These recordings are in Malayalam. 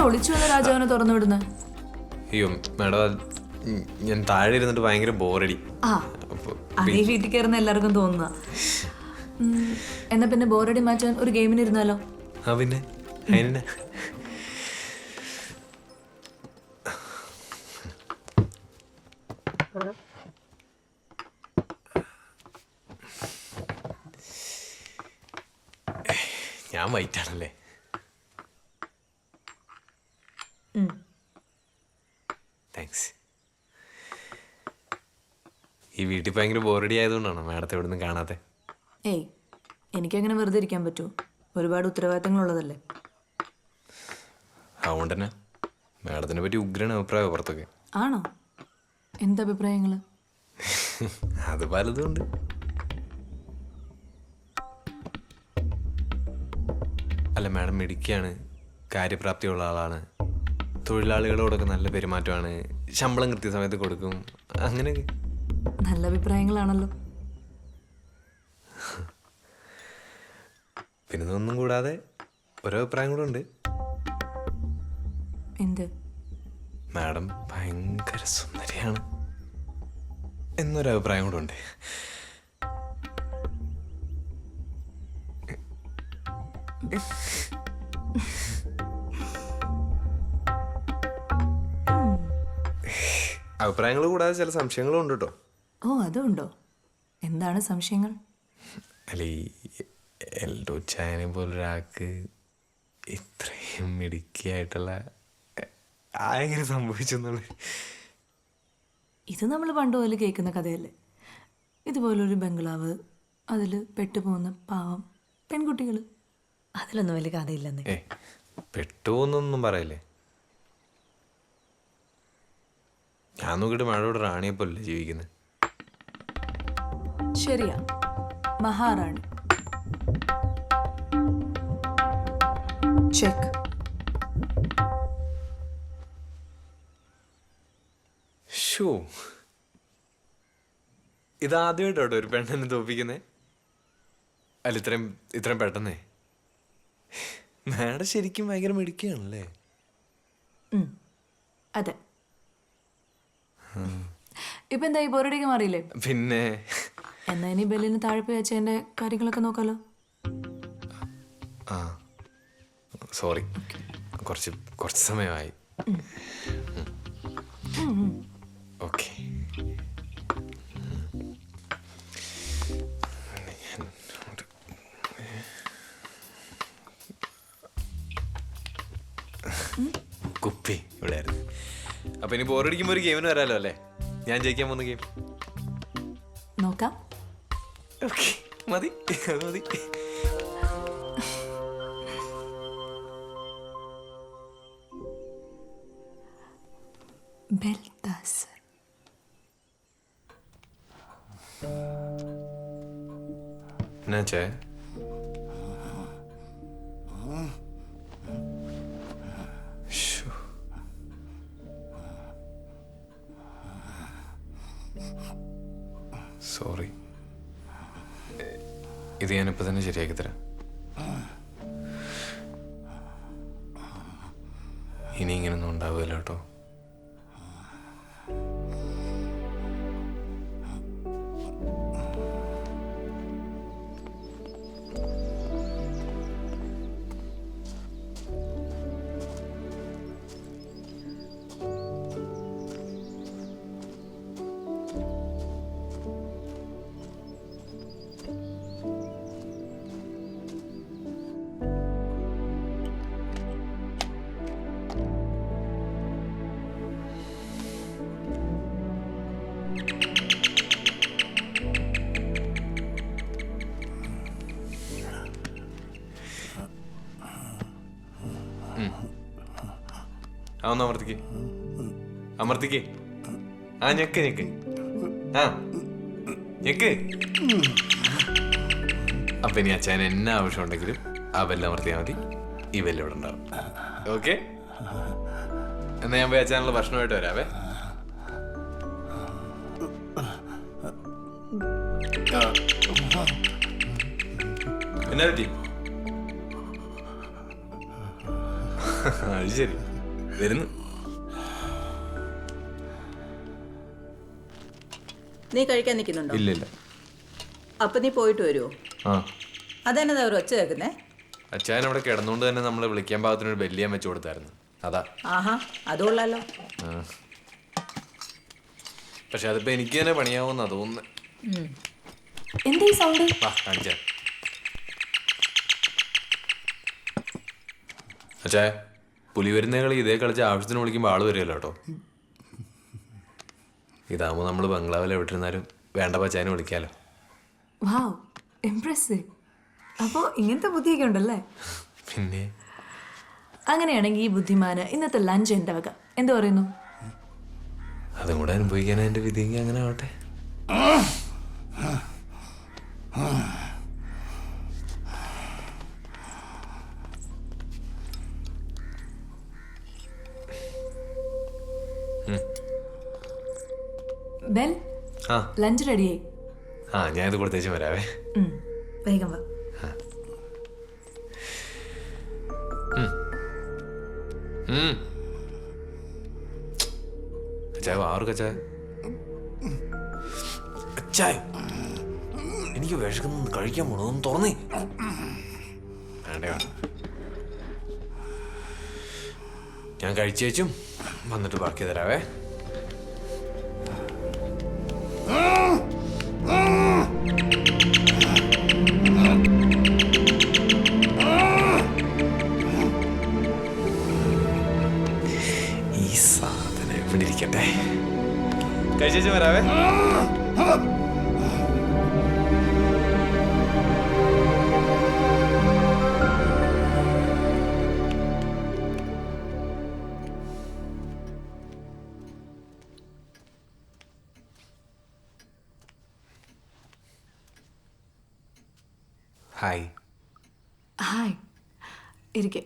ഒളിച്ചു വന്ന രാജാവിനെ തുറന്നു വിടുന്നത്? അയ്യോ മാഡം, ഞാൻ താഴെ ഇരുന്നിട്ട് ഭയങ്കര ബോറടി. ആ, അതേ വീട്ടിൽ കയറുന്ന എല്ലാവർക്കും തോന്നുക. എന്നാ പിന്നെ ബോറടി മാറ്റാൻ ഒരു ഗെയിമിന് ഇരുന്നാലോ? ആ പിന്നെ അതിനെ ഞാൻ വൈറ്റാണല്ലേ. താങ്ക്സ്. ഈ വീട്ടിൽ ഭയങ്കര ബോറടി ആയതുകൊണ്ടാണോ മാഡത്തെ എവിടെ നിന്നും കാണാത്തെ? ഏയ്, എനിക്കങ്ങനെ വെറുതെ ഇരിക്കാൻ പറ്റുമോ? ഒരുപാട് ഉത്തരവാദിത്തങ്ങളുള്ളതല്ലേ. അതുകൊണ്ട് തന്നെ മാഡത്തിനെ പറ്റി ഉഗ്രൻ അഭിപ്രായം പുറത്തൊക്കെ. ആണോ? എന്തഭിപ്രായങ്ങൾ? അത് പലതും ഉണ്ട്. അല്ല മാഡം മിടുക്കിയാണ്, കാര്യപ്രാപ്തിയുള്ള ആളാണ്, തൊഴിലാളികളോടൊക്കെ നല്ല പെരുമാറ്റമാണ്, ശമ്പളം കൃത്യസമയത്ത് കൊടുക്കും, അങ്ങനെയൊക്കെ. നല്ല അഭിപ്രായങ്ങളാണല്ലോ. പിന്നെ ഇതൊന്നും കൂടാതെ ഓരോ അഭിപ്രായം കൂടെ ഉണ്ട്. എന്ത്? മാഡം ഭയങ്കര സുന്ദരിയാണ് എന്നൊരു അഭിപ്രായം കൂടെ ഉണ്ട്. അഭിപ്രായങ്ങൾ കൂടാതെ ചില സംശയങ്ങളും ഉണ്ട് കേട്ടോ. ഓ, അതുണ്ടോ? എന്താണ് സംശയങ്ങൾ? അല്ല, ഈ എൽഡോ ചായനെ പോലൊരാൾക്ക് ഇത്രയും മിടുക്കിയായിട്ടുള്ള ആരെങ്കിലും സംഭവിച്ചെന്നുള്ളത്. ഇത് നമ്മൾ പണ്ട് പോലെ കേൾക്കുന്ന കഥയല്ലേ. ഇതുപോലൊരു ബംഗ്ലാവ്, അതിൽ പെട്ടുപോകുന്ന പാവം പെൺകുട്ടികൾ, അതിലൊന്നും വലിയ കഥയില്ലെന്നേ. പെട്ടുപോകുന്നൊന്നും പറയല്ലേ. ഞാൻ നോക്കിയിട്ട് മഴയോട് റാണിയെ പോലല്ലേ ജീവിക്കുന്നത്. ശരിയാ, മഹാറാണി. ചെക്ക്. ഷോ, ഇതാദ്യമായിട്ടോട്ടോ ഒരു പെണ്ണെന്നെ തോപ്പിക്കുന്നേ. അല്ല, ഇത്രയും പെട്ടെന്നേ. മാഡം ശരിക്കും ഭയങ്കര മിടുക്കിയാണല്ലേ. അതെ. ഇപ്പൊ എന്താ, ഈ ബോറടിക്ക് മാറിയില്ലേ? പിന്നെ എന്നാ ഇനി ബെല്ലിന് താഴെ പോയി വെച്ചതിന്റെ കാര്യങ്ങളൊക്കെ നോക്കാലോ. ആ സോറി, കുറച്ച് സമയമായി. ഓക്കെ. കുപ്പി ഇവിടെ ആയിരുന്നു. അപ്പൊ ഇനി ബോറടിക്കുമ്പോ ഒരു ഗെയിമിന് വരാലോ അല്ലേ? ഞാൻ ജയിക്കാൻ പോകുന്ന ഗെയിം നോക്കാം. ഓക്കെ, മതി മതി. ബെൽതാസർ. എന്നാച്ചേ? സോറി, ഇത് ഞാനിപ്പോൾ തന്നെ ശരിയാക്കി തരാം. ഇനി ഇങ്ങനൊന്നും ഉണ്ടാവില്ല കേട്ടോ. ഒന്ന് അമർത്തിക്ക്. ആ ഞെക്ക് ആ ഞെക്ക്. അപ്പൊ ഇനി അച്ഛൻ എന്നാ ആവശ്യം ഉണ്ടെങ്കിലും ആ ബെല്ല് അമർത്തിയാൽ മതി. ഈ ബെല്ല് ഇവിടെ ഉണ്ടാവും. ഓക്കെ, എന്നാ ഞാൻ പോയി അച്ഛനുള്ള ഭക്ഷണമായിട്ട് വരാവേ. എന്നാ പറ്റി? അത് ശരി. വരുന്നു. നീ കഴിക്കാൻ നിൽക്കുന്നുണ്ടോ? ഇല്ല. അപ്പൊ നീ പോയിട്ട് വരുമോ? ആ, അതെന്നതാ ഒരു ഒച്ച കേൾക്കുന്നേ? അച്ചായൻ അവിടെ കിടന്നുകൊണ്ട് തന്നെ നമ്മളെ വിളിക്കാൻ പാകത്തിനൊരു ബെല്ലിയാൻ വെച്ചു കൊടുത്തായിരുന്നു. അതാ. ആഹാ, അതുകൊള്ളാലോ. പക്ഷെ അതിപ്പോ എനിക്ക് തന്നെ പണിയാവുന്ന തോന്നുന്നു. എന്താ ഈ സൗണ്ട്? വാ കാണിച്ചാ. അച്ചായ, പുലി വരുന്ന കളി ഇതേ കളിച്ച് ആവശ്യത്തിന് വിളിക്കുമ്പോൾ ആള് വരുമല്ലോ കേട്ടോ. ഇതാകുമ്പോൾ നമ്മൾ ബംഗ്ലാവിൽ എവിട്ടിരുന്നാലും വേണ്ട പച്ചായനെ വിളിക്കാലോ. വാവ്, ഇംപ്രസീവ്. അപ്പോൾ ഇങ്ങനത്തെ ബുദ്ധിയൊക്കെ ഉണ്ടല്ലേ? പിന്നെ അങ്ങനെയാണെങ്കിൽ ഈ ബുദ്ധിമാന് ഇന്നത്തെ ലഞ്ച് എൻ്റെ വക. എന്ത് പറയുന്നു? അതും കൂടെ അനുഭവിക്കാൻ എൻ്റെ വിധിയെങ്കിൽ അങ്ങനെ ആവട്ടെ. ബെൽ, ആ ലഞ്ച് റെഡിയായി. ഞാൻ ഇത് കൊടുത്തേച്ചും വരാവേ. വേഗം വാ. അച്ചായ ആർക്ക് അച്ചായ? അച്ചായ, എനിക്ക് വിശക്കുന്നു, കഴിക്കാൻ പോണോ? ഒന്ന് തുറന്നേ. വേണ്ടേ, ഞാൻ കഴിച്ചേച്ചും വന്നിട്ട് ബാക്കി തരാവേ. ഈ സാധനം ഇവിടെ ഇരിക്കട്ടെ, കഴിച്ചേച്ചും വരാവേ. ഹായ്. ഹായ്, ഇരിക്കെ.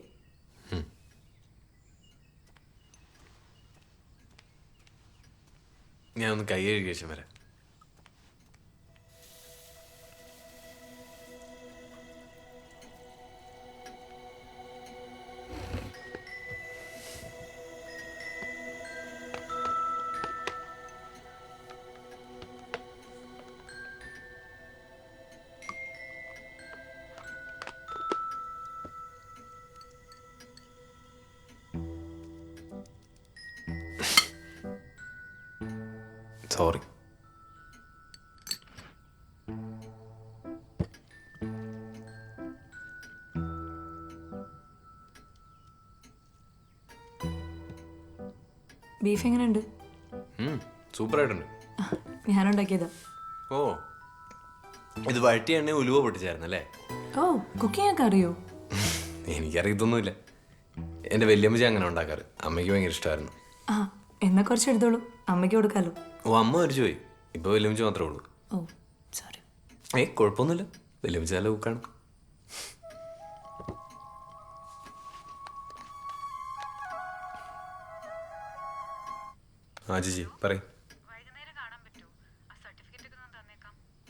ഞാൻ ഒന്ന് കൈ കഴുകിയ ശേഷം വരാം. സോറി. ബീഫ് എങ്ങനെയുണ്ട്? സൂപ്പറായിട്ടുണ്ട്. ഞാനുണ്ടാക്കിയതാ. ഓ, ഇത് വഴറ്റി എണ്ണ ഉലുവ പൊട്ടിച്ചായിരുന്നല്ലേ? ഓ, കുക്കിംഗ് ഒക്കെ അറിയോ? എനിക്കറിയത്തൊന്നുമില്ല. എൻ്റെ വല്യമ്മച്ചി അങ്ങനെ ഉണ്ടാക്കാറ്. അമ്മയ്ക്ക് ഭയങ്കര ഇഷ്ടമായിരുന്നു. ആ, എന്നാ കുറച്ച് എടുത്തോളൂ, അമ്മയ്ക്ക് കൊടുക്കാലോ. ഓ, അമ്മ മരിച്ചു പോയി. ഇപ്പൊ വല്യമ്മച്ചി മാത്രമേ ഉള്ളൂ. ഓ സോറി. കുഴപ്പമൊന്നുമില്ല, വല്യമ്മച്ചി നല്ല കുക്കാണ്. ആ ചേച്ചി പറയും.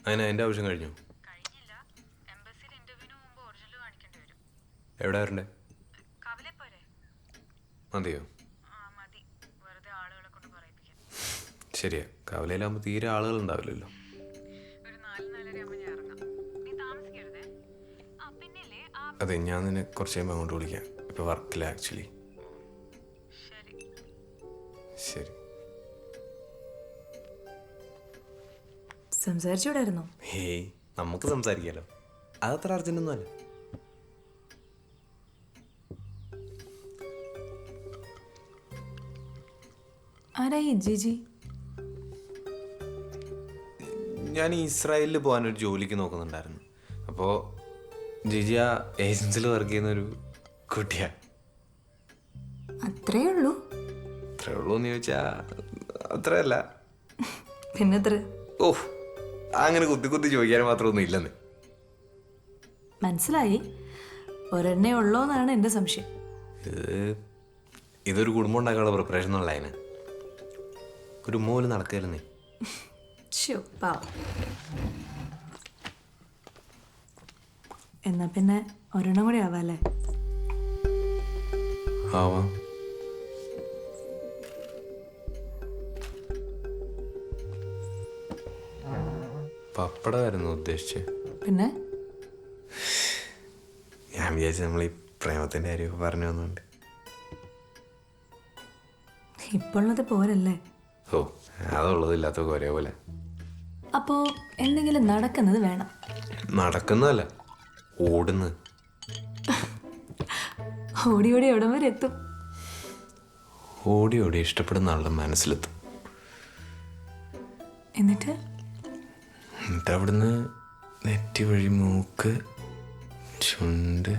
അതിനാ എൻ്റെ ആവശ്യം കഴിഞ്ഞു. എവിടെ വരണ്ടേ? മതിയോ? ശരിയാ, കവലയിലാകുമ്പോൾ തീരെ ആളുകൾ ഉണ്ടാവില്ലല്ലോ. അതെ, ഞാൻ നിന്നെ കുറച്ച് കഴിയുമ്പോൾ അങ്ങോട്ട് വിളിക്കാം. ഇപ്പൊ വർക്കില്ല ആക്ച്വലി. ശരി. സംസാരിച്ചൂടായിരുന്നോ? ഹേയ്, നമുക്ക് സംസാരിക്കാലോ. അതത്ര അർജന്റൊന്നും അല്ല. ആരായി ജിജി? ഞാൻ ഇസ്രായേലിൽ പോകാനൊരു ജോലിക്ക് നോക്കുന്നുണ്ടായിരുന്നു. അപ്പോൾ ജിജി ആ ഏജൻസിൽ വർക്ക് ചെയ്യുന്നൊരു കുട്ടിയാണ്. അത്രേ ഉള്ളൂ? അത്രേ ഉള്ളൂ എന്ന് ചോദിച്ചാൽ അത്രയല്ല. പിന്നെത്ര? ഓഹ്, അങ്ങനെ കുത്തി കുത്തി ചോദിക്കാൻ മാത്രമൊന്നും ഇല്ലെന്ന്. മനസ്സിലായി. ഒരെണ്ണേ ഉള്ളോന്നാണ് എൻ്റെ സംശയം. ഇതൊരു കുടുംബം ഉണ്ടാക്കാനുള്ള പ്രിപ്പറേഷൻ എന്നുള്ള അതിന് ഒരു മോല് നടക്കരുന്നേ. എന്നാ പിന്നെ ഒരെണ്ണം കൂടി ആവാല്ലേ? ആവാം. പപ്പടമായിരുന്നു ഉദ്ദേശിച്ചത്. പിന്നെ ഞാൻ വിചാരിച്ചു നമ്മൾ ഈ പ്രേമത്തിൻ്റെ കാര്യമൊക്കെ പറഞ്ഞു വന്നുണ്ട്. ഇപ്പോഴത് പോരല്ലേ. ഓ, അതുള്ളതില്ലാത്തൊക്കെ ഒരേപോലെ. അപ്പോൾ എന്തെങ്കിലും നടക്കുന്നത് വേണം. നടക്കുന്നതല്ല, ഓടുന്നത്. ഓടി ഓടി എവിടം വരെ എത്തും. ഓടി ഓടി ഇഷ്ടപ്പെടുന്ന ആളുടെ മനസ്സിലെത്തും. എന്നിട്ട് അവിടുന്ന് നെറ്റി വഴി മൂക്ക്, ചുണ്ട്,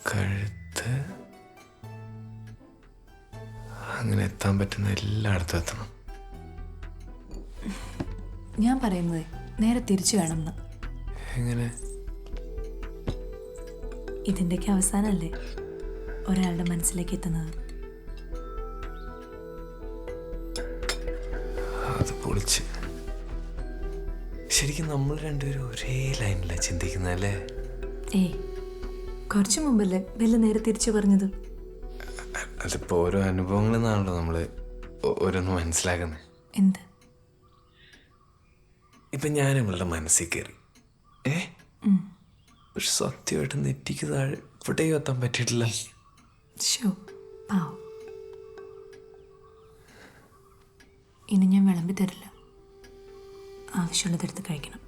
കഴുത്ത്, അങ്ങനെ എത്താൻ പറ്റുന്ന എല്ലായിടത്തും എത്തണം. ഞാൻ പറയുന്നത് നേരെ തിരിച്ചു വേണമെന്ന്. എങ്ങനെ? ഇതിൻ്റെയൊക്കെ അവസാനമല്ലേ ഒരാളുടെ മനസ്സിലേക്ക് എത്തുന്നത്. അത് പൊളിച്ച്. ശരിക്കും നമ്മൾ രണ്ടുപേരും ഒരേ ലൈനിലാണ് ചിന്തിക്കുന്നതല്ലേ? ഏയ്, കുറച്ചു മുമ്പല്ലേ വല്ല നേരെ തിരിച്ചു പറഞ്ഞത്. അതിപ്പോൾ ഓരോ അനുഭവങ്ങളിൽ നിന്നാണല്ലോ നമ്മൾ ഓരോന്ന് മനസ്സിലാക്കുന്നത്. എന്ത്? ഇപ്പം ഞാൻ ഇവളുടെ മനസ്സിൽ കയറി, പക്ഷെ സത്യമായിട്ട് നെറ്റിക്ക് താഴെ ഇവിടെയും എത്താൻ പറ്റിയിട്ടില്ല. ഷോ പാവം. ഇനി ഞാൻ വിളമ്പി തരില്ല. ആവശ്യമുള്ളതെടുത്ത് കഴിക്കണം.